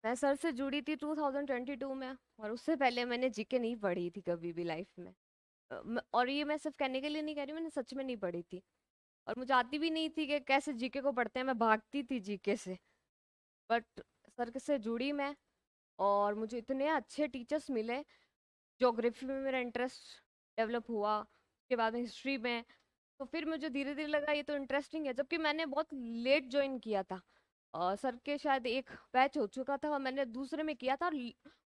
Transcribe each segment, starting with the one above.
मैं सर से जुड़ी थी 2022 में, और उससे पहले मैंने जीके नहीं पढ़ी थी कभी भी लाइफ में। और ये मैं सिर्फ कहने के लिए नहीं कह रही, मैंने सच में नहीं पढ़ी थी। और मुझे आती भी नहीं थी कि कैसे जीके को पढ़ते हैं, मैं भागती थी जीके से। बट सर से जुड़ी मैं, और मुझे इतने अच्छे टीचर्स मिले। ज्योग्राफी में मेरा इंटरेस्ट डेवलप हुआ, उसके बाद में हिस्ट्री में। तो फिर मुझे धीरे धीरे लगा ये तो इंटरेस्टिंग है, जबकि मैंने बहुत लेट ज्वाइन किया था। सर के शायद एक बैच हो चुका था और मैंने दूसरे में किया था, और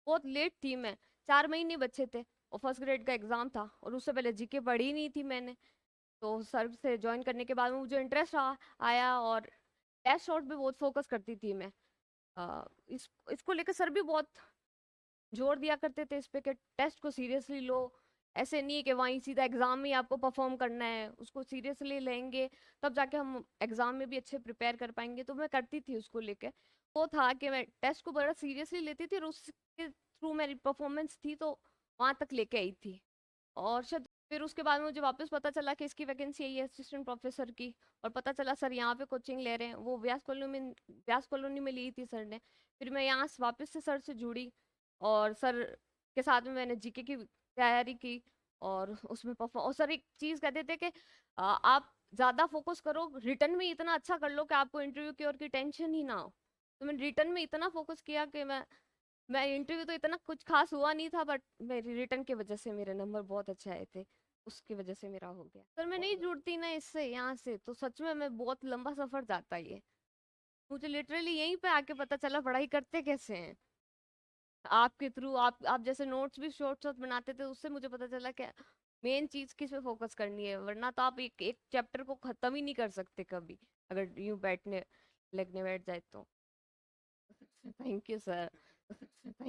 बहुत लेट थी मैं। 4 महीने बचे थे और फर्स्ट ग्रेड का एग्जाम था, और उससे पहले जीके पढ़ी नहीं थी मैंने। तो सर से ज्वाइन करने के बाद में मुझे इंटरेस्ट आया, और टेस्ट शॉर्ट पे बहुत फोकस करती थी मैं। इसको लेकर सर भी बहुत जोर दिया करते थे इस पे कि टेस्ट को सीरियसली लो। ऐसे नहीं है कि वहीं सीधा एग्जाम में ही आपको परफॉर्म करना है, उसको सीरियसली लेंगे तब जाके हम एग्जाम में भी अच्छे प्रिपेयर कर पाएंगे। तो मैं करती थी उसको लेके। वो था कि मैं टेस्ट को बड़ा सीरियसली लेती थी, और उसके थ्रू मेरी परफॉर्मेंस थी तो वहां तक लेके आई थी। और शायद फिर उसके बाद में मुझे वापस पता चला कि इसकी वैकेंसी आई है असिस्टेंट प्रोफेसर की, और पता चला सर यहाँ पे कोचिंग ले रहे हैं। वो व्यास कॉलोनी में ली थी सर ने। फिर मैं यहाँ से वापस से सर से जुड़ी, और सर के साथ में मैंने जीके की तैयारी की। और उसमें परफॉर्म, और सर एक चीज कहते थे कि आप ज्यादा फोकस करो, रिटर्न में इतना अच्छा कर लो कि आपको इंटरव्यू की और की टेंशन ही ना हो। तो मैंने रिटर्न में इतना फोकस किया कि मैं इंटरव्यू तो इतना कुछ खास हुआ नहीं था, बट मेरी रिटर्न की वजह से मेरे नंबर बहुत अच्छे आए थे। उसकी वजह से मेरा हो गया। सर मैं नहीं जुड़ती ना इससे यहाँ से, तो सच में मैं बहुत लंबा सफर जाता ये। मुझे लिटरली यहीं पे आके पता चला पढ़ाई करते कैसे हैं। आपके थ्रू, आप जैसे नोट्स भी शॉर्ट शॉर्ट बनाते थे, उससे मुझे पता चला कि मेन चीज किस पे फोकस करनी है। वरना तो आप एक एक चैप्टर को खत्म ही नहीं कर सकते कभी, अगर यूं बैठने लगने बैठ जाए तो। Thank you sir. थैंक